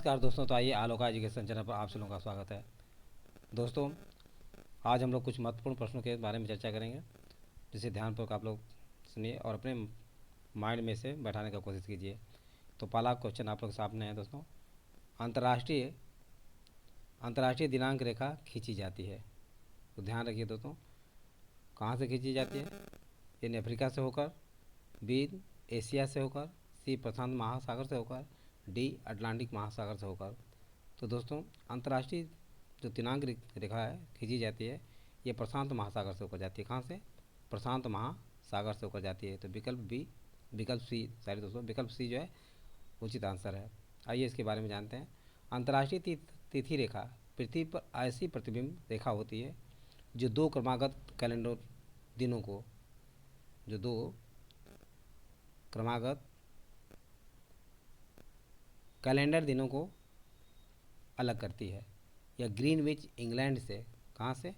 नमस्कार दोस्तों। तो आइए आलोका एजुकेशन चैनल पर आप सभी लोगों का स्वागत है। दोस्तों, आज हम लोग कुछ महत्वपूर्ण प्रश्नों के बारे में चर्चा करेंगे, जिसे ध्यानपूर्वक आप लोग सुनिए और अपने माइंड में से बैठाने का कोशिश कीजिए। तो पहला क्वेश्चन आप लोग के सामने है दोस्तों। अंतर्राष्ट्रीय अंतर्राष्ट्रीय दिनांक रेखा खींची जाती है। तो ध्यान रखिए दोस्तों, कहाँ से खींची जाती है? इन अफ्रीका से होकर, बी एशिया से होकर, सी प्रशांत महासागर से होकर, डी अटलांटिक महासागर से होकर। तो दोस्तों, अंतर्राष्ट्रीय जो दिनांक रेखा है खींची जाती है, ये प्रशांत महासागर से होकर जाती है। कहाँ से? प्रशांत महासागर से होकर जाती है। तो विकल्प सी सॉरी दोस्तों, विकल्प सी जो है उचित आंसर है। आइए इसके बारे में जानते हैं। अंतर्राष्ट्रीय तिथि रेखा पृथ्वी पर ऐसी प्रतिबिंब रेखा होती है जो दो क्रमागत कैलेंडर दिनों को जो दो क्रमागत कैलेंडर दिनों को अलग करती है। यह ग्रीनविच इंग्लैंड से, कहाँ से?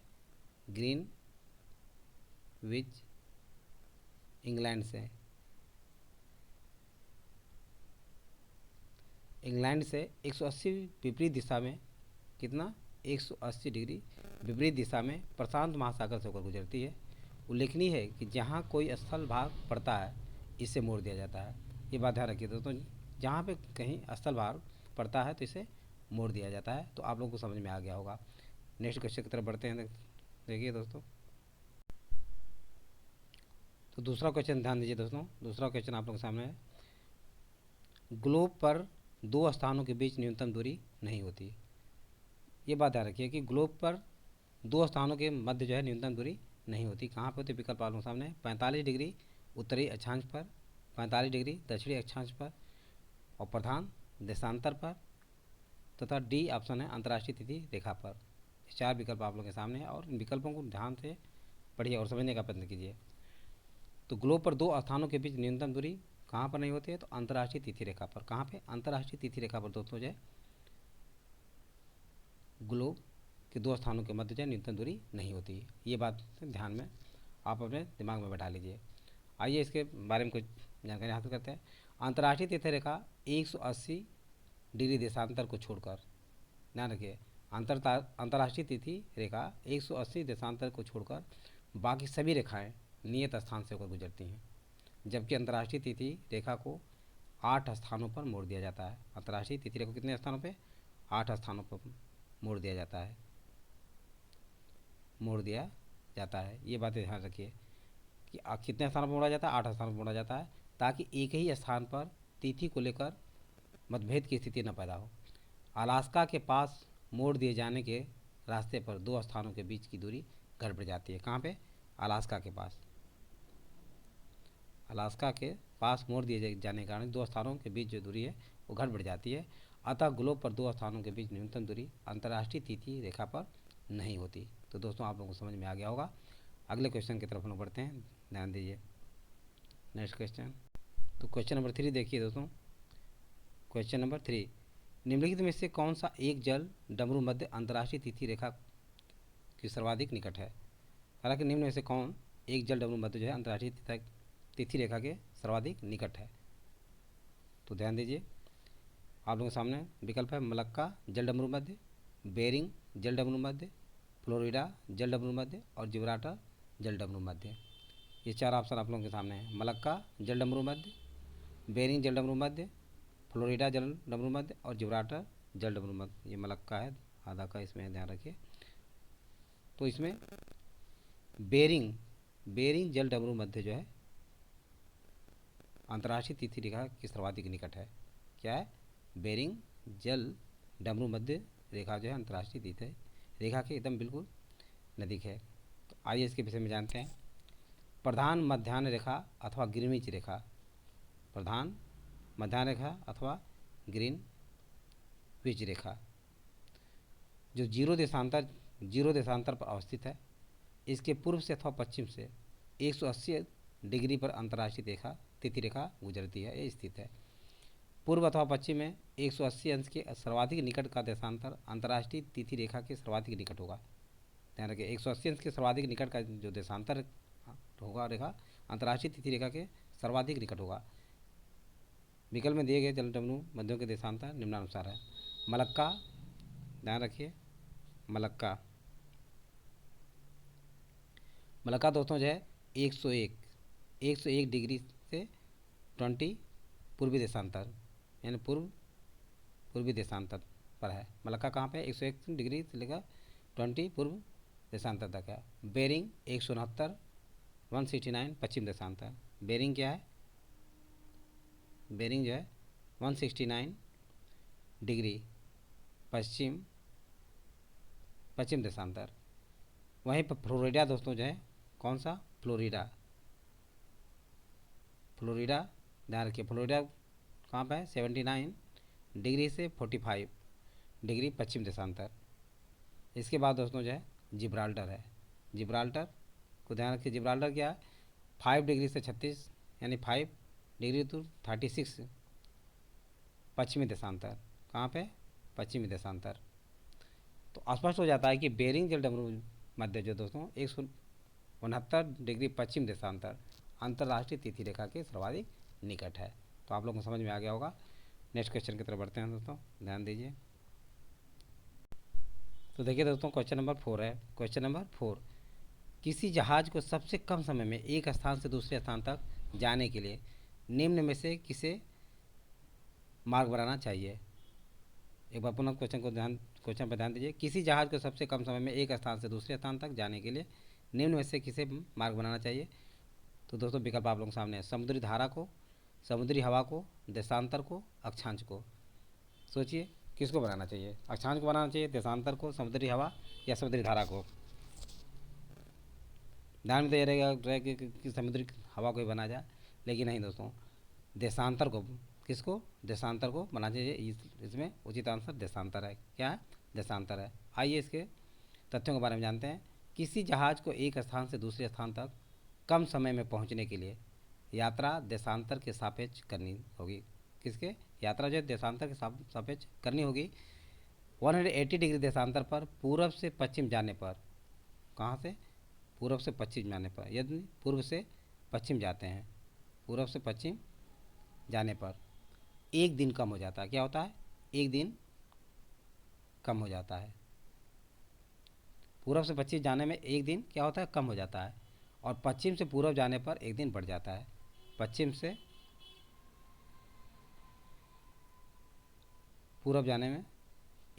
ग्रीनविच इंग्लैंड से 180 विपरीत दिशा में, कितना? 180 डिग्री विपरीत दिशा में प्रशांत महासागर से होकर गुजरती है। उल्लेखनीय है कि जहाँ कोई स्थल भाग पड़ता है इसे मोड़ दिया जाता है। ये बात ध्यान रखिए दोस्तों, जहाँ पे कहीं स्थल भाग पड़ता है तो इसे मोड़ दिया जाता है। तो आप लोगों को समझ में आ गया होगा। नेक्स्ट क्वेश्चन की तरफ बढ़ते हैं। देखिए दोस्तों, तो दूसरा क्वेश्चन ध्यान दीजिए दोस्तों। दूसरा क्वेश्चन आप लोगों के सामने है। ग्लोब पर दो स्थानों के बीच न्यूनतम दूरी नहीं होती। ये बात ध्यान रखिए कि ग्लोब पर दो स्थानों के मध्य जो है न्यूनतम दूरी नहीं होती। कहाँ पर होती? विकल्प आप लोगों के सामने 45 डिग्री उत्तरी अक्षांश पर, 45 डिग्री दक्षिणी अक्षांश पर और प्रधान देशांतर पर, तथा डी ऑप्शन है अंतर्राष्ट्रीय तिथि रेखा पर। चार विकल्प आप लोगों के सामने है और इन विकल्पों को ध्यान से पढ़िए और समझने का प्रयत्न कीजिए। तो ग्लोब पर दो स्थानों के बीच न्यूनतम दूरी कहाँ पर नहीं होती है? तो अंतर्राष्ट्रीय तिथि रेखा पर। कहाँ पे? अंतर्राष्ट्रीय तिथि रेखा पर दोस्तों जो है ग्लोब के दो स्थानों के मध्य जो है न्यूनतम दूरी नहीं होती है। ये बात ध्यान में आप अपने दिमाग में बैठा लीजिए। आइए इसके बारे में कुछ जानकारी हासिल करते हैं। अंतर्राष्ट्रीय तिथि रेखा 180 डिग्री देशांतर को छोड़कर, ध्यान रखिए, अंतर्राष्ट्रीय तिथि रेखा 180 देशांतर को छोड़कर बाकी सभी रेखाएं नियत स्थान से होकर गुजरती हैं। जबकि अंतर्राष्ट्रीय तिथि रेखा को 8 स्थानों पर मोड़ दिया जाता है। अंतर्राष्ट्रीय तिथि रेखा को कितने स्थानों पे? 8 स्थानों पर मोड़ दिया जाता है। ये बातें ध्यान रखिए कि कितने स्थानों पर मोड़ा जाता है? 8 स्थानों पर मोड़ा जाता है, ताकि एक ही स्थान पर तिथि को लेकर मतभेद की स्थिति न पैदा हो। अलास्का के पास मोड़ दिए जाने के रास्ते पर दो स्थानों के बीच की दूरी घट बढ़ जाती है। कहाँ पे? अलास्का के पास मोड़ दिए जाने के कारण दो स्थानों के बीच जो दूरी है वो घट बढ़ जाती है। अतः ग्लोब पर दो स्थानों के बीच न्यूनतम दूरी अंतर्राष्ट्रीय तिथि रेखा पर नहीं होती। तो दोस्तों, आप लोगों को समझ में आ गया होगा। अगले क्वेश्चन की तरफ हम लोग बढ़ते हैं, ध्यान दीजिए। नेक्स्ट क्वेश्चन, तो क्वेश्चन नंबर 3 देखिए दोस्तों। क्वेश्चन नंबर 3, निम्नलिखित में से कौन सा एक जल डमरू मध्य अंतर्राष्ट्रीय तिथि रेखा की सर्वाधिक निकट है? हालांकि निम्न में से कौन एक जल डमरू मध्य जो है अंतर्राष्ट्रीय तिथि रेखा के सर्वाधिक निकट है? तो ध्यान दीजिए, आप लोगों के सामने विकल्प है मलक्का जल डमरू मध्य, बेरिंग जल डमरू मध्य, फ्लोरिडा जल डमरू मध्य और जिब्राल्टर जल डमरू मध्य। ये चार ऑप्शन आप लोगों के सामने हैं। मलक्का जल डमरू मध्य, बेरिंग जल डमरू मध्य, फ्लोरिडा जल डमरू मध्य और जिब्राल्टर जल डमरू मध्य। ये मलक्का है, आधा का इसमें ध्यान रखिए। तो इसमें बेरिंग जल डमरू मध्य जो है अंतर्राष्ट्रीय तिथि रेखा की सर्वाधिक निकट है। क्या है? बेरिंग जल डमरू मध्य रेखा जो है अंतर्राष्ट्रीय तिथि रेखा के एकदम बिल्कुल नज़दीक है। तो आइए इसके विषय में जानते हैं। प्रधान मध्याह्न रेखा अथवा ग्रीनविच रेखा, प्रधान मध्याह्न रेखा अथवा ग्रीनविच रेखा जो जीरो देशांतर पर अवस्थित है, इसके पूर्व से अथवा पश्चिम से 180 डिग्री पर अंतर्राष्ट्रीय तिथि रेखा गुजरती है, ये स्थित है। पूर्व अथवा पश्चिम में 180 अंश के सर्वाधिक निकट का देशांतर अंतर्राष्ट्रीय तिथि रेखा के सर्वाधिक निकट होगा। ध्यान रखिए, 180 अंश के सर्वाधिक निकट का जो देशांतर होगा रेखा अंतर्राष्ट्रीय तिथि रेखा के सर्वाधिक निकट होगा। विकल्प में दिए गए जल डमरू मध्यों के देशांतर निम्नानुसार है। मलक्का, ध्यान रखिए, मलक्का। मलक्का दोस्तों जो है 101 डिग्री से 20 पूर्वी देशांतर, यानी पूर्वी देशांतर पर है। मलक्का कहाँ पे है? 101 डिग्री से लेकर 20 पूर्व देशांतर तक है। बेरिंग 169 169 पश्चिम देशांतर। बेरिंग क्या है? बेरिंग जो है 169 डिग्री पश्चिम देशांतर। वहीं पर फ्लोरिडा दोस्तों जो है, कौन सा? फ्लोरिडा, ध्यान रखिए, फ्लोरिडा कहाँ पर है? 79 डिग्री से 45 डिग्री पश्चिम देशांतर। इसके बाद दोस्तों जो है जिब्राल्टर है। जिब्राल्टर को ध्यान रखिए, जिब्राल्टर क्या है? 5 डिग्री से 36, यानी 5 डिग्री टू 36 पश्चिमी देशांतर। कहाँ पे? पश्चिमी देशांतर। तो स्पष्ट हो जाता है कि बेरिंग जल डमरू मध्य जो दोस्तों 169 डिग्री पश्चिम देशांतर अंतर्राष्ट्रीय तिथि रेखा के सर्वाधिक निकट है। तो आप लोगों को समझ में आ गया होगा। नेक्स्ट क्वेश्चन की तरफ बढ़ते हैं दोस्तों, ध्यान दीजिए। तो देखिए दोस्तों, क्वेश्चन नंबर 4 है। क्वेश्चन नंबर 4, किसी जहाज को सबसे कम समय में एक स्थान से दूसरे स्थान तक जाने के लिए निम्न में से किसे मार्ग बनाना चाहिए? एक बार पुनः क्वेश्चन पर ध्यान दीजिए। किसी जहाज को सबसे कम समय में एक स्थान से दूसरे स्थान तक जाने के लिए निम्न में से किसे मार्ग बनाना चाहिए? तो दोस्तों विकल्प आप लोगों के सामने है। समुद्री धारा को, समुद्री हवा को, देशांतर को, अक्षांश को। सोचिए किसको बनाना चाहिए? अक्षांश को बनाना चाहिए, देशांतर को, समुद्री हवा या समुद्री धारा को? ध्यान में तो ये रहेगा कि समुद्री हवा को ही बना जाए, लेकिन नहीं दोस्तों, देशांतर को। किसको? देशांतर को बनाना चाहिए। इसमें उचित आंसर देशांतर है। क्या है? देशांतर है। आइए इसके तथ्यों के बारे में जानते हैं। किसी जहाज को एक स्थान से दूसरे स्थान तक कम समय में पहुंचने के लिए यात्रा देशांतर के सापेक्ष करनी होगी। किसके? यात्रा जो है देशांतर के सापेक्ष करनी होगी। 180 डिग्री देशांतर पर पूर्व से पश्चिम जाने पर, कहाँ से? पूर्व से पश्चिम जाने पर, यदि पूर्व से पश्चिम जाते हैं, पूर्व से पश्चिम जाने पर एक दिन कम हो जाता है। क्या होता है? एक दिन कम हो जाता है। पूर्व से पश्चिम जाने में एक दिन क्या होता है? कम हो जाता है। और पश्चिम से पूर्व जाने पर एक दिन बढ़ जाता है। पश्चिम से पूर्व जाने में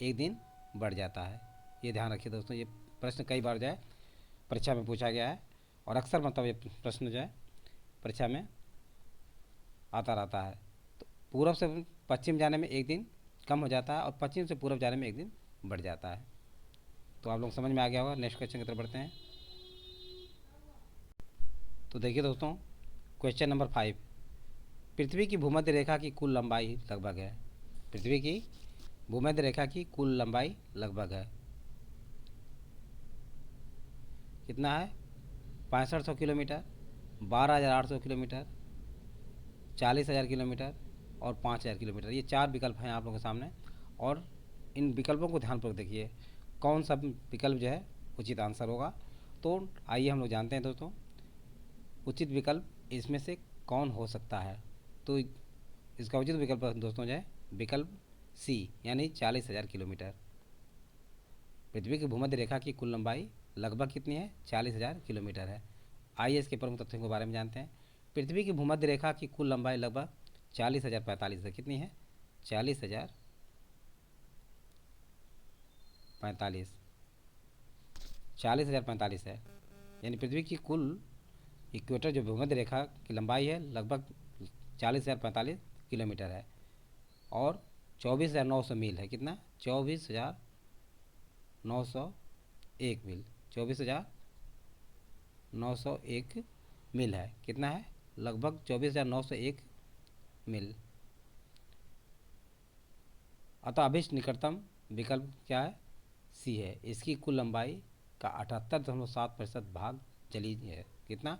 एक दिन बढ़ जाता है। ये ध्यान रखिए दोस्तों, ये प्रश्न कई बार जो है परीक्षा में पूछा गया है, और अक्सर मतलब ये प्रश्न जो है परीक्षा में आता रहता है। तो पूर्व से पश्चिम जाने में एक दिन कम हो जाता है और पश्चिम से पूर्व जाने में एक दिन बढ़ जाता है। तो आप लोग समझ में आ गया होगा। नेक्स्ट क्वेश्चन की तरफ बढ़ते हैं। तो देखिए दोस्तों, क्वेश्चन नंबर 5, पृथ्वी की भूमध्य रेखा की कुल लंबाई लगभग है। पृथ्वी की भूमध्य रेखा की कुल लंबाई लगभग है, कितना है? 6500 किलोमीटर, 12800 किलोमीटर, 40,000 किलोमीटर और 5000 किलोमीटर। ये 4 विकल्प हैं आप लोगों के सामने, और इन विकल्पों को ध्यानपूर्वक देखिए कौन सा विकल्प जो है उचित आंसर होगा। तो आइए हम लोग जानते हैं दोस्तों उचित विकल्प इसमें से कौन हो सकता है। तो इसका उचित विकल्प दोस्तों जो है विकल्प सी, यानी 40,000 किलोमीटर। पृथ्वी की भूमध्य रेखा की कुल लंबाई लगभग कितनी है? 40,000 किलोमीटर है। आइए इसके प्रमुख तथ्यों के बारे में जानते हैं। पृथ्वी की भूमध्य रेखा की कुल लंबाई लगभग 40,045 है। कितनी है? 40,045, 40,045 है। यानी पृथ्वी की कुल इक्वेटर जो भूमध्य रेखा की लंबाई है लगभग 40,045 किलोमीटर है, और 24,900 मील है। कितना? 24,901 मील, 24,901 मील है। कितना है? लगभग 24,901 मील। अतः अभिष्ट निकटतम विकल्प क्या है? सी है। इसकी कुल लंबाई का 78.7% भाग जलीय है। कितना?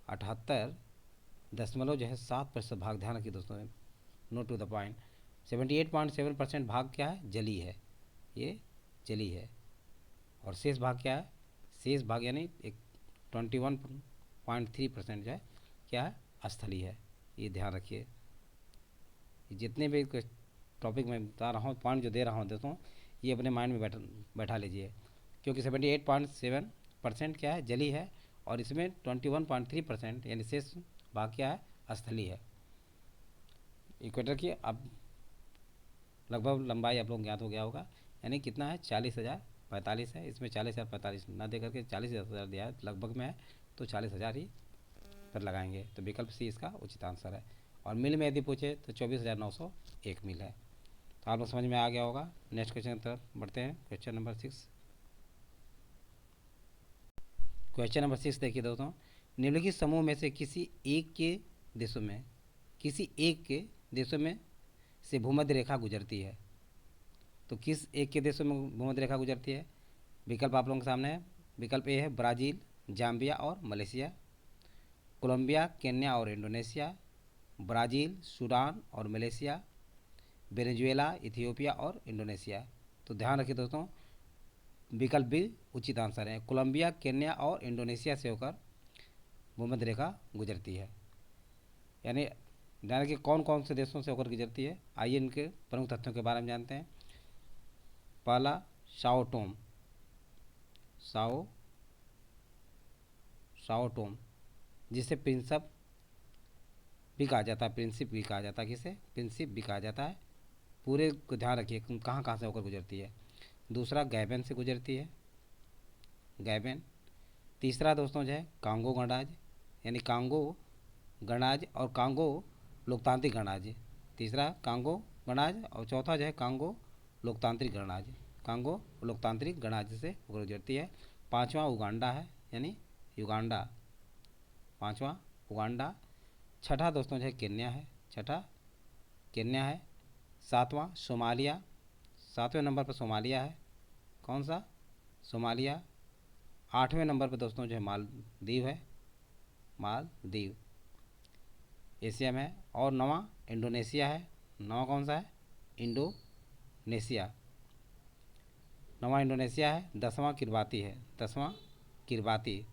78.7% भाग, ध्यान रखिए दोस्तों, नोट टू द पॉइंट। 78.7% भाग क्या है? जलीय है, ये जलीय है। और शेष भाग क्या है? शेष भाग यानी एक 21.3% जो है क्या है? स्थलीय है। ये ध्यान रखिए। जितने भी टॉपिक मैं बता रहा हूँ, पॉइंट जो दे रहा हूँ दोस्तों, ये अपने माइंड में बैठा लीजिए। क्योंकि 78.7% क्या है, जली है, और इसमें 21.3% यानी शेष भाग क्या है, स्थलीय है। इक्वेटर की अब लगभग लंबाई आप लोग ज्ञात हो गया होगा, यानी कितना है, 40,045 है। इसमें 40,045 ना दे करके 40,000 दिया है, लगभग में है, तो 40,000 ही पर लगाएंगे। तो विकल्प सी इसका उचित आंसर है। और मिल में यदि पूछे तो 24,901 मिल है। तो आप लोग समझ में आ गया होगा। नेक्स्ट क्वेश्चन की तरफ बढ़ते हैं। Question number 6। क्वेश्चन नंबर 6 देखिए दोस्तों, निम्नलिखित समूह में से किसी एक के देशों में से भूमध्य रेखा गुजरती है। तो किस एक के देशों में भूमध्य रेखा गुजरती है? विकल्प आप लोगों के सामने है। विकल्प ए है ब्राज़ील, जाम्बिया और मलेशिया, कोलंबिया, केन्या और इंडोनेशिया, ब्राज़ील, सूडान और मलेशिया, वेनेजुएला, इथियोपिया और इंडोनेशिया। तो ध्यान रखिए दोस्तों, विकल्प बी उचित आंसर है। कोलंबिया, केन्या और इंडोनेशिया से होकर भूमध्य रेखा गुजरती है। यानी ध्यान रखिए कौन कौन से देशों से होकर गुजरती है। आइए इनके प्रमुख तथ्यों के बारे में जानते हैं। पहला, साओ टोम, जिसे प्रिंसिप भी कहा जाता है। किसे प्रिंसिप भी कहा जाता है। पूरे को ध्यान रखिए कहाँ कहाँ से होकर गुजरती है। दूसरा, गैबन से गुजरती है, गैबन। तीसरा दोस्तों जो है कांगो गणराज, यानी कांगो गणराज और कांगो लोकतांत्रिक गणराज्य। तीसरा कांगो गणराज्य और चौथा जो है कांगो लोकतांत्रिक गणराज्य। कांगो लोकतांत्रिक गणराज्य से होकर गुजरती है। पांचवा उगांडा है, यानी युगांडा, पांचवा उगांडा। छठा दोस्तों जो है केन्या है। सातवां सोमालिया, 7वें नंबर पर सोमालिया है। कौन सा? सोमालिया। 8वें नंबर पर दोस्तों जो है मालदीव एशिया में है। और 9वां इंडोनेशिया है। 9वां कौन सा है? इंडोनेशिया, 9वां इंडोनेशिया है। 10वां किरबाती है, 10वां किरबाती,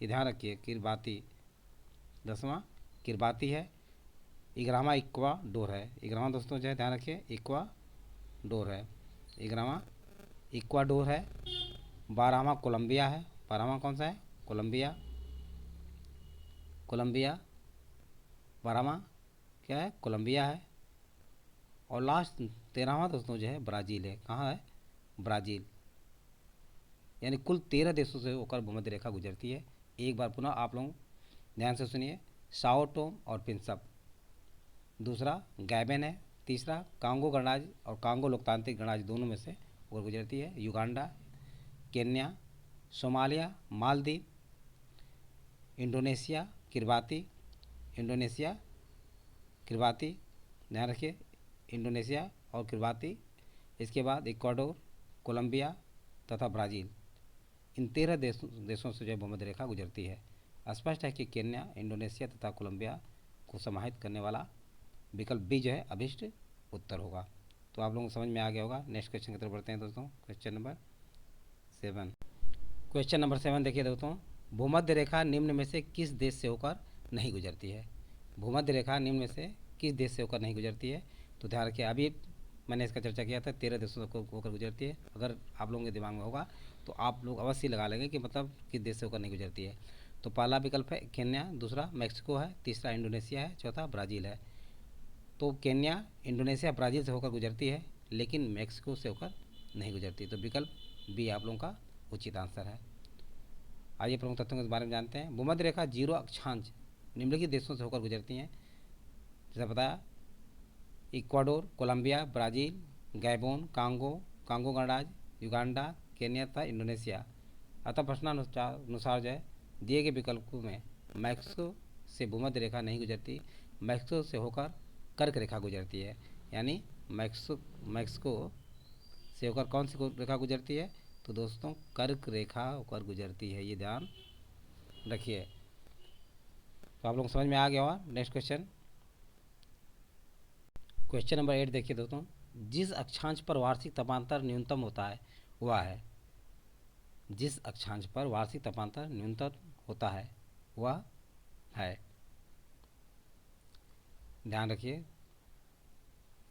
ये ध्यान रखिए, किरबाती, 10वां किरबाती है। 11वां इक्वाडोर है। 11वां दोस्तों जो है ध्यान रखिए इक्वाडोर है, 11वां इक्वाडोर है। 12वां कोलंबिया है। 12वां कौन सा है? कोलंबिया, 12वां क्या है? कोलंबिया है। और लास्ट 13वां दोस्तों जो है ब्राज़ील है। कहाँ है? ब्राज़ील। यानी कुल 13 देशों से होकर भूमध्य रेखा गुजरती है। एक बार पुनः आप लोग ध्यान से सुनिए। साओ टोम और प्रिंसिप, दूसरा गैबन है, तीसरा कांगो गणराज्य और कांगो लोकतांत्रिक गणराज्य, दोनों में से होकर गुजरती है। Uganda, Kenya, Somalia, Maldives, Indonesia Kiribati, ध्यान रखिए इंडोनेशिया और किरबाती। इसके बाद इक्वाडोर, कोलंबिया तथा ब्राज़ील, इन 13 देशों से जो भूमध्य रेखा गुजरती है। स्पष्ट है कि केन्या, इंडोनेशिया तथा कोलंबिया को समाहित करने वाला विकल्प बी जो है अभिष्ट उत्तर होगा। तो आप लोगों को समझ में आ गया होगा। नेक्स्ट क्वेश्चन की तरफ बढ़ते हैं दोस्तों। क्वेश्चन नंबर 7 देखिए दोस्तों, भूमध्य रेखा निम्न में से किस देश से होकर नहीं गुजरती है? भूमध्य रेखा निम्न में से किस देश से होकर नहीं गुजरती है? तो ध्यान रखिए, अभी मैंने इसका चर्चा किया था, 13 देशों से होकर गुजरती है। अगर आप लोगों के दिमाग में होगा तो आप लोग अवश्य लगा लेंगे कि मतलब किस देश से होकर नहीं गुजरती है। तो पहला विकल्प है केन्या, दूसरा मैक्सिको है, तीसरा इंडोनेशिया है, चौथा ब्राज़ील है। तो केन्या, इंडोनेशिया, ब्राज़ील से होकर गुजरती है, लेकिन मैक्सिको से होकर नहीं गुजरती। तो विकल्प बी आप लोगों का उचित आंसर है। आइए प्रमुख तथ्यों के बारे में जानते हैं। भूमध्य रेखा 0 अक्षांश निम्नलिखित देशों से होकर गुजरती हैं। जैसा बताया, Ecuador, Colombia, Brazil, Gabon, Congo गणराज्य, युगांडा, केन्या तथा इंडोनेशिया। अतः प्रश्नानुसार जो है दिए गए विकल्पों में मैक्सिको से भूमध्य रेखा नहीं गुजरती, मैक्सिको से होकर कर्क रेखा गुजरती है। यानी मैक्सिको से होकर कौन सी रेखा गुजरती है? तो दोस्तों कर्क रेखा होकर गुजरती है, ये ध्यान रखिए। तो आप लोग समझ में आ गया होगा। नेक्स्ट क्वेश्चन नंबर 8 देखिए दोस्तों, जिस अक्षांश पर वार्षिक तापांतर न्यूनतम होता है वह है, जिस अक्षांश पर वार्षिक तापांतर न्यूनतम होता है वह है, ध्यान रखिए,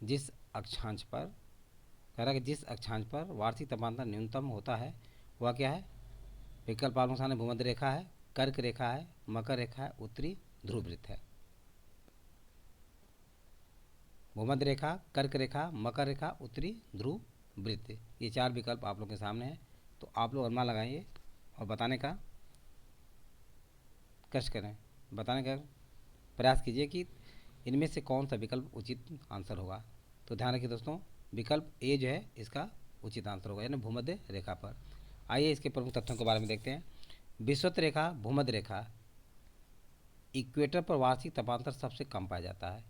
जिस अक्षांश पर, कह रहा है कि जिस अक्षांश पर वार्षिक तापांतर न्यूनतम होता है वह क्या है? विकल्प आपके सामने भूमध्य रेखा है, कर्क रेखा है, मकर रेखा है, उत्तरी ध्रुव वृत्त है। भूमध्य रेखा, कर्क रेखा, मकर रेखा, उत्तरी ध्रुव वृत्त, ये 4 विकल्प आप लोग के सामने हैं। तो आप लोग अनुमान लगाइए और बताने का कष्ट करें, बताने का प्रयास कीजिए कि इनमें से कौन सा विकल्प उचित आंसर होगा। तो ध्यान रखिए दोस्तों, विकल्प ए जो है इसका उचित आंसर होगा, यानी भूमध्य रेखा पर। आइए इसके प्रमुख तथ्यों के बारे में देखते हैं। विषुवत रेखा, भूमध्य रेखा, इक्वेटर पर वार्षिक तापांतर सबसे कम पाया जाता है,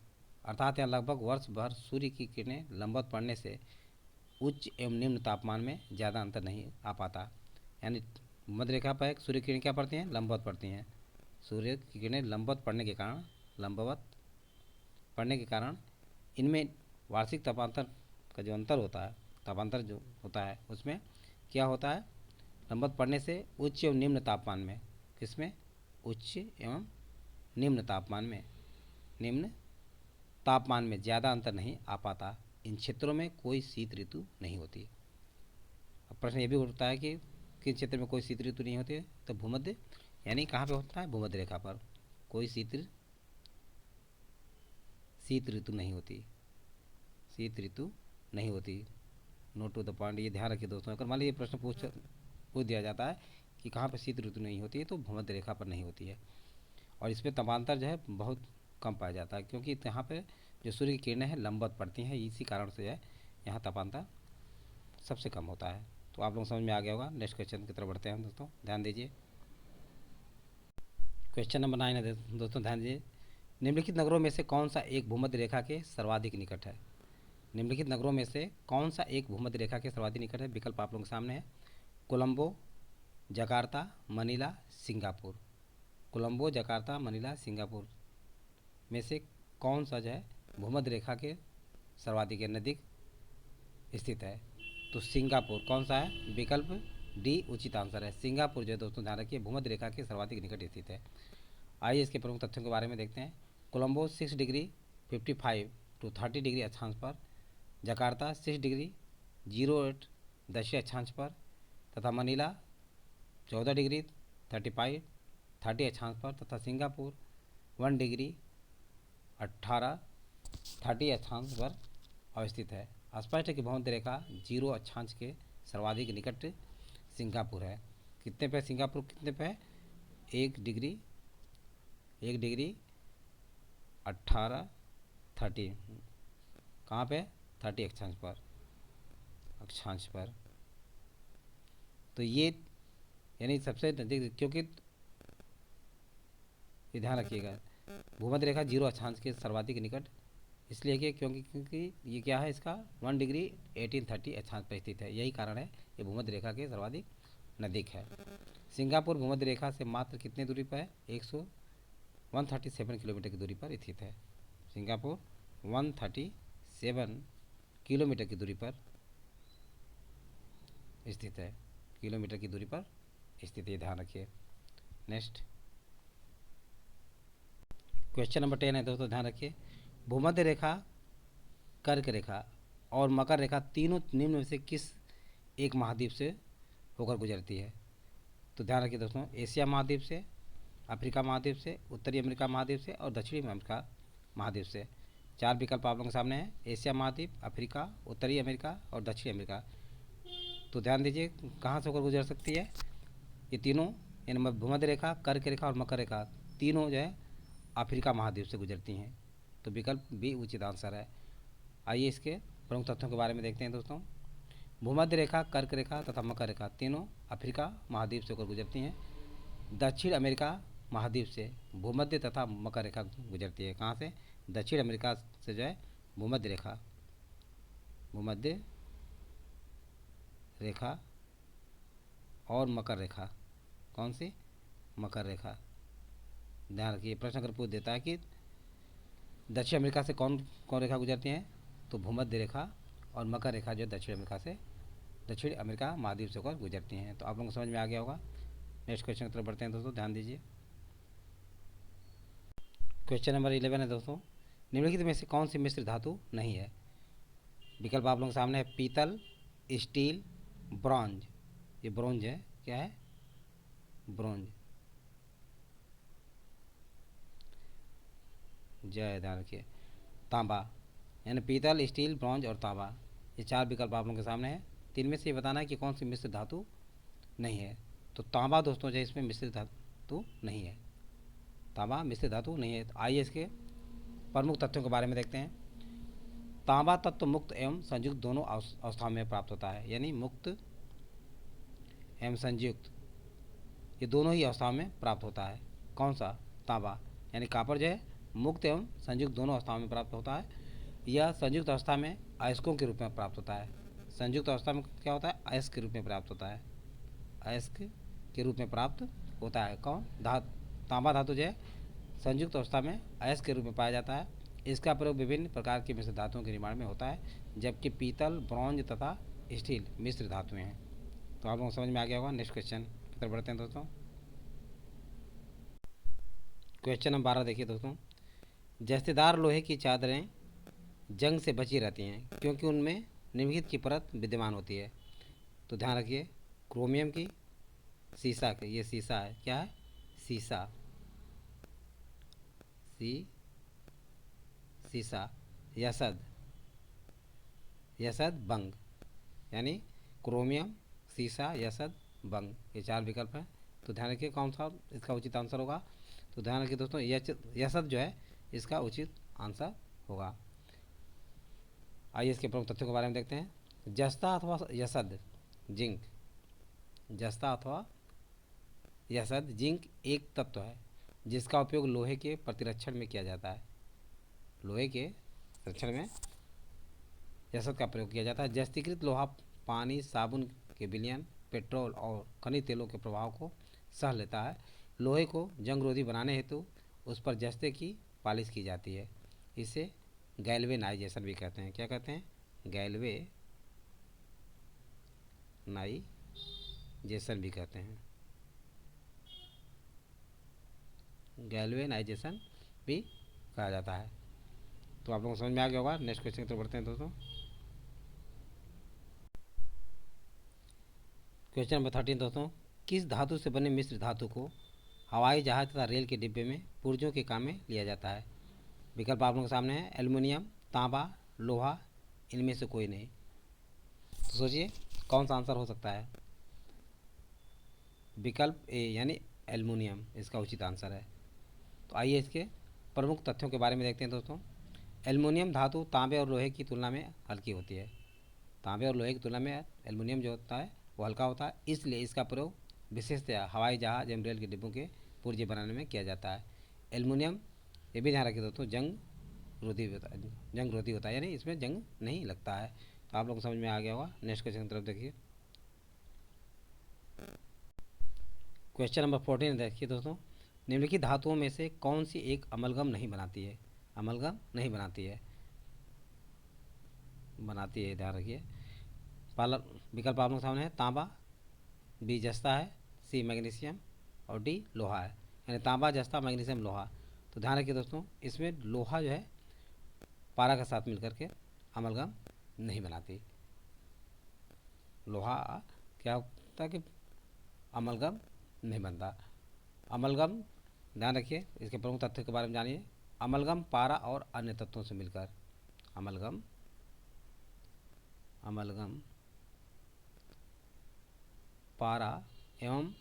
अर्थात यहाँ लगभग वर्ष भर सूर्य की किरणें लंबवत पड़ने से उच्च एवं निम्न तापमान में ज़्यादा अंतर नहीं आ पाता। यानी भूमध्य रेखा पर सूर्य किरणें क्या पड़ती हैं? लंबवत पड़ती हैं। सूर्य की किरणें लंबवत पड़ने के कारण इनमें वार्षिक तापांतर का जो अंतर होता है, तापांतर जो होता है उसमें क्या होता है? लंबवत पड़ने से उच्च एवं निम्न तापमान में, किसमें? उच्च एवं निम्न तापमान में ज़्यादा अंतर नहीं आ पाता। इन क्षेत्रों में कोई शीत ऋतु नहीं होती। अब प्रश्न ये भी उठता है कि किस क्षेत्र में कोई शीत ऋतु नहीं होती है? तो भूमध्य, यानी कहाँ पे होता है? भूमध्य रेखा पर कोई शीत ऋतु नहीं होती, शीत ऋतु नहीं होती। नोट टू द पॉइंट, ये ध्यान रखिए दोस्तों। अगर मान लीजिए प्रश्न पूछ दिया जाता है कि कहाँ पर शीत ऋतु नहीं होती है, तो भूमध्य रेखा पर नहीं होती है। और इसमें तापांतर जो है बहुत कम पाया जाता है, क्योंकि यहाँ पे जो सूर्य की किरणें हैं लंबवत पड़ती हैं, इसी कारण से है यहाँ तापांतर सबसे कम होता है। तो आप लोग समझ में आ गया होगा। नेक्स्ट क्वेश्चन की तरफ बढ़ते हैं दोस्तों, ध्यान दीजिए। क्वेश्चन नंबर 9 है दोस्तों, ध्यान दीजिए। निम्नलिखित नगरों में से कौन सा एक भूमध्य रेखा के सर्वाधिक निकट है? निम्नलिखित नगरों में से कौन सा एक भूमध्य रेखा के सर्वाधिक निकट है? विकल्प आप लोगों के सामने है। Colombo, Jakarta, Manila, Singapore. Colombo, Jakarta, Manila, Singapore में से कौन सा जो है भूमध्य रेखा के सर्वाधिक नज़दीक स्थित है? तो सिंगापुर कौन सा है? विकल्प डी उचित आंसर है। सिंगापुर जो है दोस्तों, ध्यान रखिए, भूमध्य रेखा के सर्वाधिक निकट स्थित है। आइए इसके प्रमुख तथ्यों के बारे में देखते हैं। कोलंबो 6 डिग्री 55 to 30 डिग्री अक्षांश पर, जकार्ता 6 डिग्री 08 दक्षिण अक्षांश पर, तथा मनीला 14 डिग्री 30 अक्षांश पर, तथा सिंगापुर 1 डिग्री 18 30 अक्षांश पर अवस्थित है। स्पष्ट है कि भूमध्य रेखा 0 अक्षांश के सर्वाधिक निकट सिंगापुर है। कितने पे सिंगापुर, कितने पे है? 1 डिग्री 18 30, कहाँ पे? 30 अक्षांश पर। तो ये यानी सबसे नज़दीक, क्योंकि ये ध्यान रखिएगा, भूमध्य रेखा 0 अक्षांश के सर्वाधिक निकट इसलिए कि क्योंकि ये क्या है, इसका 1 डिग्री 1830 अक्षांश पर स्थित है। यही कारण है ये भूमध्य रेखा के सर्वाधिक नज़दीक है। सिंगापुर भूमध्य रेखा से मात्र कितने दूरी पर है? 137 किलोमीटर की दूरी पर स्थित है। सिंगापुर 137 किलोमीटर की दूरी पर स्थित है, किलोमीटर की दूरी पर स्थित है, ध्यान रखिए। नेक्स्ट क्वेश्चन नंबर 10 है दोस्तों, ध्यान रखिए। भूमध्य रेखा, कर्क रेखा और मकर रेखा तीनों निम्न में से किस एक महाद्वीप से होकर गुजरती है? तो ध्यान रखिए दोस्तों, एशिया महाद्वीप से, अफ्रीका महाद्वीप से, उत्तरी अमेरिका महाद्वीप से और दक्षिणी अमेरिका महाद्वीप से। 4 विकल्प आप लोगों के सामने हैं, एशिया महाद्वीप, अफ्रीका, उत्तरी अमेरिका और दक्षिणी अमेरिका। तो ध्यान दीजिए कहाँ से होकर गुजर सकती है ये तीनों, यानी भूमध्य रेखा, कर्क रेखा और मकर रेखा तीनों जो है अफ्रीका महाद्वीप से गुजरती हैं। तो विकल्प बी उचित आंसर है। आइए इसके प्रमुख तथ्यों के बारे में देखते हैं दोस्तों। भूमध्य रेखा, कर्क रेखा तथा मकर रेखा तीनों अफ्रीका महाद्वीप से होकर गुजरती हैं। दक्षिण अमेरिका महाद्वीप से भूमध्य तथा मकर रेखा गुजरती है। कहाँ से? दक्षिण अमेरिका से जो है भूमध्य रेखा और मकर रेखा, कौन सी? मकर रेखा। ध्यान रखिए, प्रश्न अगर पूछ देता है कि दक्षिण अमेरिका से कौन कौन रेखा गुजरती हैं, तो भूमध्य रेखा और मकर रेखा जो दक्षिण अमेरिका महाद्वीप से होकर गुजरती हैं। तो आप लोगों को समझ में आ गया होगा। नेक्स्ट क्वेश्चन की तरफ बढ़ते हैं दोस्तों, ध्यान दीजिए। क्वेश्चन नंबर 11 है दोस्तों, निम्नलिखित में से कौन सी मिश्र धातु नहीं है? विकल्प आप लोगों के सामने है पीतल, स्टील, ब्रॉन्ज। ये ब्रॉन्ज है, क्या है? ब्रॉन्ज। जय, ध्यान रखिए। तांबा, यानी पीतल, स्टील, ब्रॉन्ज और तांबा, ये चार विकल्प आप लोगों के सामने है। तीन में से ये बताना है कि कौन सी मिश्र धातु नहीं है। तो तांबा दोस्तों जो है इसमें मिश्र धातु नहीं है, तांबा मिश्र धातु नहीं है। तो आइए इसके प्रमुख तथ्यों के बारे में देखते हैं। तांबा तत्व मुक्त एवं संयुक्त दोनों अवस्थाओं में प्राप्त होता है, यानी मुक्त एवं संयुक्त ये दोनों ही अवस्थाओं में प्राप्त होता है। कौन सा? तांबा, यानी कॉपर जो है मुक्त एवं संयुक्त दोनों अवस्थाओं में प्राप्त होता है। यह संयुक्त अवस्था में अयस्कों के रूप में प्राप्त होता है। संयुक्त अवस्था में क्या होता है? अयस्क के रूप में प्राप्त होता है, अयस्क के रूप में प्राप्त होता है। कौन? तांबा धातु जो है संयुक्त अवस्था में अयस्क के रूप में पाया जाता है। इसका प्रयोग विभिन्न प्रकार के मिश्र धातुओं के निर्माण में होता है, जबकि पीतल, ब्रॉन्ज तथा स्टील मिश्र धातुएं हैं। तो आप लोगों को समझ में आ गया होगा। नेक्स्ट क्वेश्चन की तरफ बढ़ते हैं दोस्तों। क्वेश्चन नंबर 12 देखिए दोस्तों। जस्तेदार लोहे की चादरें जंग से बची रहती हैं क्योंकि उनमें निम्नलिखित की परत विद्यमान होती है। तो ध्यान रखिए, क्रोमियम की, सीसा की, ये सीसा है, क्या है? सीसा, सीसा, यसद, यसद, बंग, यानी क्रोमियम, सीसा, यसद, बंग, ये चार विकल्प हैं। तो ध्यान रखिए कौन सा इसका उचित आंसर होगा। तो ध्यान रखिए दोस्तों, यसद जो है इसका उचित आंसर होगा। आइए इसके प्रमुख तथ्यों के बारे में देखते हैं। जस्ता अथवा यसद, जिंक, जस्ता अथवा यसद जिंक एक तत्व है जिसका उपयोग लोहे के प्रतिरक्षण में किया जाता है। लोहे के संरक्षण में यसद का प्रयोग किया जाता है। जस्तीकृत लोहा पानी, साबुन के विलयन, पेट्रोल और खनिज तेलों के प्रभाव को सह लेता है। लोहे को जंगरोधी बनाने हेतु उस पर जस्ते की पालिश की जाती है। इसे गैल्वेनाइजेशन भी कहते हैं। क्या कहते हैं? गैल्वेनाइजेशन भी कहते हैं, गैल्वेनाइजेशन भी कहा जाता है। तो आप लोगों को समझ में आ गया होगा। नेक्स्ट क्वेश्चन की तरफ बढ़ते हैं दोस्तों। क्वेश्चन नंबर 13 दोस्तों। किस धातु से बने मिश्र धातु को हवाई जहाज तथा रेल के डिब्बे में पुर्जों के काम में लिया जाता है? विकल्प आप लोगों के सामने है। एल्युमिनियम, तांबा, लोहा, इनमें से कोई नहीं। तो सोचिए कौन सा आंसर हो सकता है। विकल्प ए यानी एल्युमिनियम इसका उचित आंसर है। तो आइए इसके प्रमुख तथ्यों के बारे में देखते हैं दोस्तों। एल्युमिनियम धातु तांबे और लोहे की तुलना में हल्की होती है। तांबे और लोहे की तुलना में एल्युमिनियम जो होता है वो हल्का होता है, इसलिए इसका प्रयोग विशेषतया हवाई जहाज एवं रेल के डिब्बों के पुर्जे बनाने में किया जाता है। एल्युमिनियम, ये भी ध्यान रखिए दोस्तों, जंग रोधी होता है, यानी इसमें जंग नहीं लगता है। तो आप लोग समझ में आ गया होगा। नेक्स्ट क्वेश्चन की तरफ देखिए। क्वेश्चन नंबर 14 देखिए दोस्तों। निम्नलिखित धातुओं में से कौन सी एक अमलगम नहीं बनाती है? अमलगम नहीं बनाती है, ध्यान रखिए। पहला विकल्प आप लोगों के सामने है। तांबा, बी जस्ता है, सी मैग्नीशियम और डी लोहा है, यानी तांबा, जस्ता, मैग्नीशियम, लोहा। तो ध्यान रखिए दोस्तों, इसमें लोहा जो है पारा के साथ मिलकर के अमलगम नहीं बनाती। लोहा क्या होता है कि अमलगम नहीं बनता। अमलगम, ध्यान रखिए इसके प्रमुख तथ्यों के बारे में जानिए। अमलगम पारा और अन्य तत्वों से मिलकर, अमलगम पारा एवं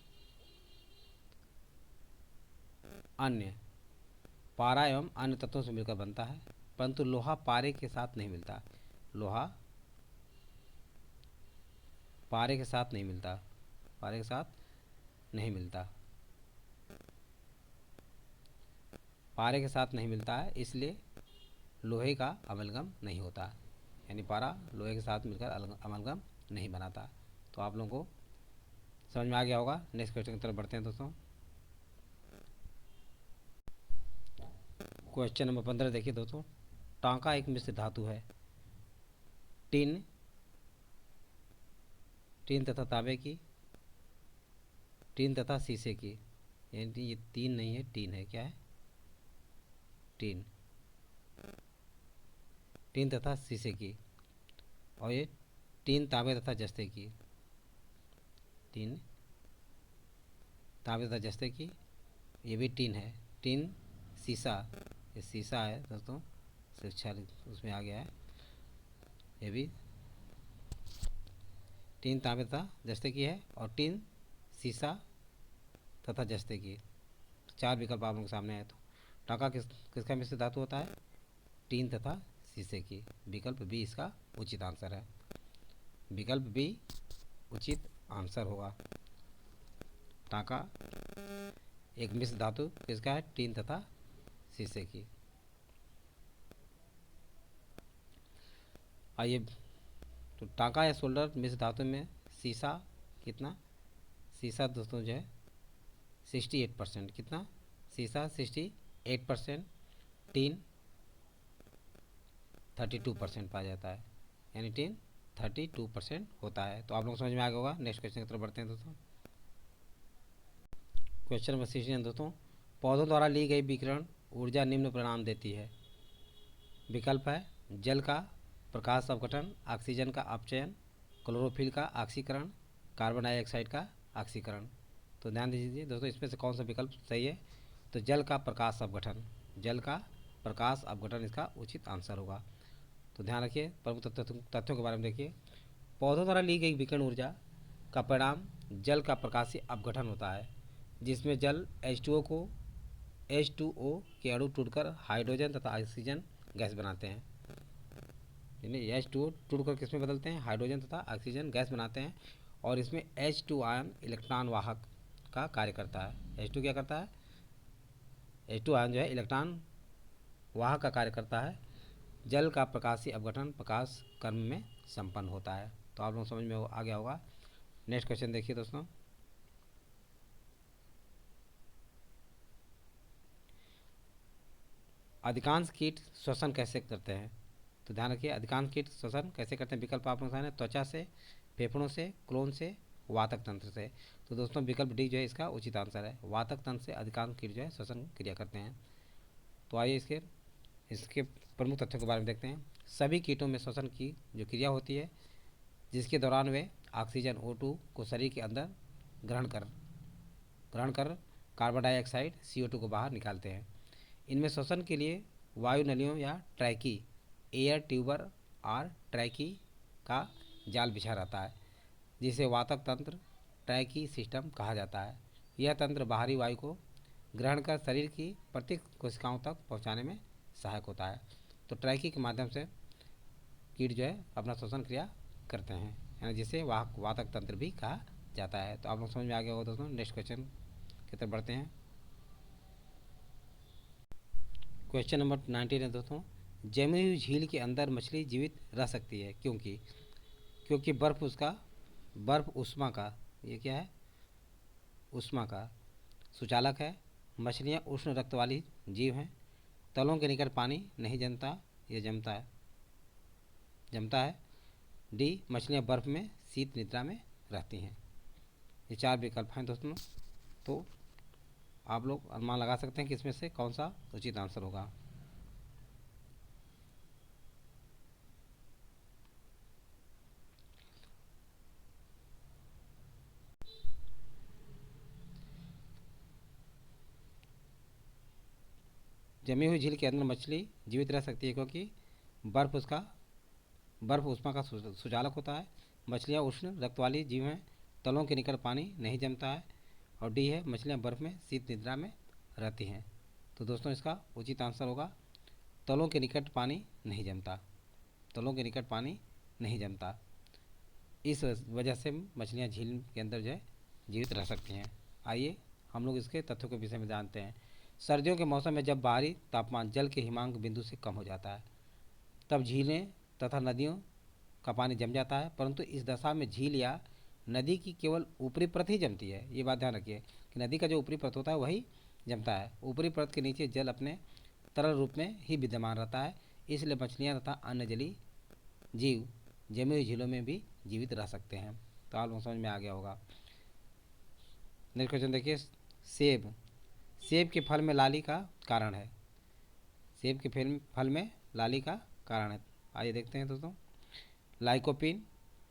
अन्य तत्वों से मिलकर बनता है, परंतु लोहा पारे के साथ नहीं मिलता। लोहा पारे के साथ नहीं मिलता, पारे के साथ नहीं मिलता, पारे के साथ नहीं मिलता है, इसलिए लोहे का अमलगम नहीं होता, यानी पारा लोहे के साथ मिलकर अमलगम नहीं बनाता। तो आप लोगों को समझ में आ गया होगा। नेक्स्ट क्वेश्चन की तरफ बढ़ते हैं दोस्तों। क्वेश्चन नंबर 15 देखिए दोस्तों। टांका एक मिश्र धातु है। टिन तथा तांबे की, टिन तथा शीशे की, यानी ये तीन नहीं है, टीन है। क्या है? टीन तथा शीशे की। और ये टीन तांबे तथा जस्ते की, टीन तांबे तथा जस्ते की, ये भी टीन है। टीन शीशा, ये शीशा है दोस्तों, शिक्षा उसमें आ गया है। ये भी टीन तांबे तथा जस्ते की है और टीन शीशा तथा जस्ते की। चार विकल्प आप लोगों के सामने आए। तो टाका किसका मिश्र धातु होता है? टीन तथा शीशे की। विकल्प बी इसका उचित आंसर है। विकल्प बी उचित आंसर होगा। टाका एक मिश्र धातु किसका है? टीन तथा शीशे की। आइए, तो टाका या सोल्डर मिश्र धातु में शीशा कितना? शीशा दोस्तों जो है 68%। कितना? शीशा 68%, टीन 32% पाया जाता है, यानी टीन 32% होता है। तो आप लोग समझ में आ गया होगा। नेक्स्ट क्वेश्चन की तरफ बढ़ते हैं दोस्तों। क्वेश्चन नंबर 16 दोस्तों, पौधों द्वारा ली गई विकिरण ऊर्जा निम्न परिणाम देती है। विकल्प है जल का प्रकाश अपघटन, ऑक्सीजन का अपचयन, क्लोरोफिल का ऑक्सीकरण, कार्बन डाइऑक्साइड का ऑक्सीकरण। तो ध्यान दीजिए दोस्तों, इसमें से कौन सा विकल्प सही है? तो जल का प्रकाश अपघटन, जल का प्रकाश अपघटन इसका उचित आंसर होगा। तो ध्यान रखिए, प्रमुख तथ्यों के बारे में देखिए। पौधों द्वारा ली गई विकिरण ऊर्जा का परिणाम जल का प्रकाशीय अपघटन होता है, जिसमें जल H2O के अणु टूटकर हाइड्रोजन तथा ऑक्सीजन गैस बनाते हैं। H2O टूटकर किसमें बदलते हैं? हाइड्रोजन तथा ऑक्सीजन गैस बनाते हैं। और इसमें H2 आयन इलेक्ट्रॉन वाहक का कार्य करता है। H2 क्या करता है? H2 आयन जो है इलेक्ट्रॉन वाहक का कार्य करता है। जल का प्रकाशीय अपघटन प्रकाश कर्म में संपन्न होता है। तो आप लोग समझ में आ गया होगा। नेक्स्ट क्वेश्चन देखिए दोस्तों। अधिकांश कीट श्वसन कैसे करते हैं? तो ध्यान रखिए, अधिकांश कीट श्वसन कैसे करते हैं? विकल्प आप लोग सामने, त्वचा से, फेफड़ों से, क्लोन से, वातक तंत्र से। तो दोस्तों विकल्प डी जो है इसका उचित आंसर है। वातक तंत्र से अधिकांश कीट जो है श्वसन क्रिया करते हैं। तो आइए इसके प्रमुख तथ्यों के बारे में देखते हैं। सभी कीटों में श्वसन की जो क्रिया होती है, जिसके दौरान वे ऑक्सीजन O2 को शरीर के अंदर ग्रहण कर कार्बन डाइऑक्साइड CO2 को बाहर निकालते हैं। इनमें श्वसन के लिए वायु नलियों या ट्रैकी, एयर ट्यूबर और ट्रैकी का जाल बिछा रहता है, जिसे वातक तंत्र, ट्रैकी सिस्टम कहा जाता है। यह तंत्र बाहरी वायु को ग्रहण कर शरीर की प्रत्येक कोशिकाओं तक पहुंचाने में सहायक होता है। तो ट्रैकी के माध्यम से कीट जो है अपना श्वसन क्रिया करते हैं, यानी जिसे वातक तंत्र भी कहा जाता है। तो आप लोग समझ में आ गया होगा दोस्तों। नेक्स्ट क्वेश्चन की तरफ बढ़ते हैं। क्वेश्चन नंबर 19 है दोस्तों, जमी हुई झील के अंदर मछली जीवित रह सकती है क्योंकि बर्फ ऊष्मा का, ये क्या है? ऊष्मा का सुचालक है। मछलियाँ उष्ण रक्त वाली जीव हैं। तलों के निकट पानी नहीं जमता, ये जमता है। डी, मछलियाँ बर्फ में शीत निद्रा में रहती हैं। ये चार विकल्प हैं दोस्तों। तो आप लोग अनुमान लगा सकते हैं कि इसमें से कौन सा उचित आंसर होगा। जमी हुई झील के अंदर मछली जीवित रह सकती है क्योंकि बर्फ ऊष्मा का सुचालक होता है। मछलियाँ उष्ण रक्त वाली जीव हैं। तलों के निकट पानी नहीं जमता है। और डी है, मछलियाँ बर्फ में शीत निद्रा में रहती हैं। तो दोस्तों इसका उचित आंसर होगा तलों के निकट पानी नहीं जमता। तलों के निकट पानी नहीं जमता, इस वजह से मछलियाँ झील के अंदर जो है जीवित रह सकती हैं। आइए हम लोग इसके तथ्यों के विषय में जानते हैं। सर्दियों के मौसम में जब बाहरी तापमान जल के हिमांक बिंदु से कम हो जाता है, तब झीलें तथा नदियों का पानी जम जाता है, परंतु इस दशा में झील या नदी की केवल ऊपरी परत ही जमती है। ये बात ध्यान रखिए कि नदी का जो ऊपरी परत होता है वही जमता है। ऊपरी परत के नीचे जल अपने तरल रूप में ही विद्यमान रहता है। इसलिए मछलियाँ तथा अन्य जलीय जीव जमी हुई झीलों में भी जीवित रह सकते हैं। तो आप लोग समझ में आ गया होगा। नेक्स्ट क्वेश्चन देखिए। सेब के फल में लाली का कारण है। सेब के फल में लाली का कारण है। आइए देखते हैं दोस्तों। Lycopene,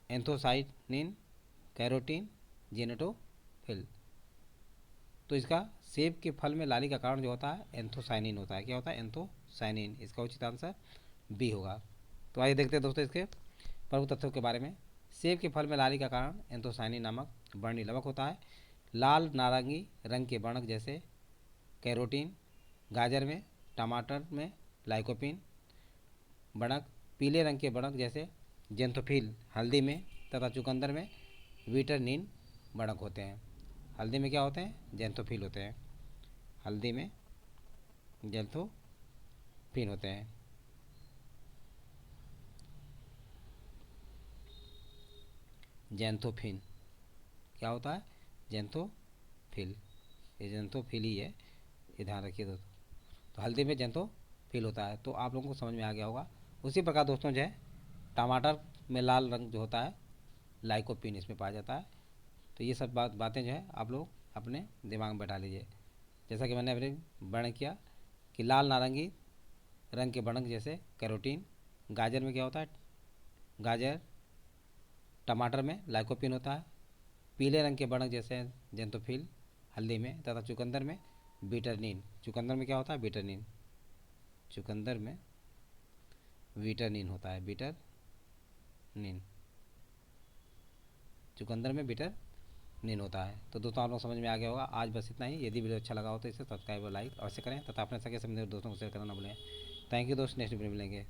anthocyanin, carotene, xanthophyll. तो इसका सेब के फल में लाली का कारण जो होता है एंथोसाइनिन होता है। क्या होता है? एंथोसाइनिन। इसका उचित आंसर बी होगा। तो आइए देखते हैं दोस्तों इसके प्रमुख तथ्यों के बारे में। सेब के फल में लाली का कारण एंथोसाइनिन नामक वर्णीय लवक होता है। लाल नारंगी रंग के वर्णक जैसे कैरोटीन, गाजर में, टमाटर में लाइकोपिन वर्णक, पीले रंग के वर्णक जैसे जेंथोफिल हल्दी में तथा चुकंदर में विटरनिन वर्णक होते हैं। हल्दी में क्या होते हैं? जेंथोफिल होते हैं। हल्दी में जेंथोफिन होते हैं। जेंथोफिन क्या होता है? जेंथोफिल। ये जेंथोफिल ही है, ये ध्यान रखिए दोस्तों। तो हल्दी में जेंथोफिल होता है। तो आप लोगों को समझ में आ गया होगा। उसी प्रकार दोस्तों जो है टमाटर में लाल रंग जो होता है लाइकोपिन इसमें पाया जाता है। तो ये सब बातें जो है आप लोग अपने दिमाग में बैठा लीजिए। जैसा कि मैंने अभी वर्णन किया कि लाल नारंगी रंग के वर्णक जैसे कैरोटीन, गाजर में क्या होता है? गाजर, टमाटर में लाइकोपिन होता है। पीले रंग के वर्णक जैसे जेंथोफिल हल्दी में तथा चुकंदर में विटरनिन। चुकंदर में क्या होता है? विटरनिन। चुकंदर में विटरनिन होता है। विटरनिन चुकंदर में विटरनिन होता है। तो दोस्तों आप लोग समझ में आ गया होगा। आज बस इतना ही। यदि वीडियो अच्छा लगा हो तो इसे सब्सक्राइब और लाइक अवश्य करें तथा अपने सगे समझे दोस्तों को शेयर करना ना भूलें। थैंक यू दोस्त, नेक्स्ट वीडियो मिलेंगे।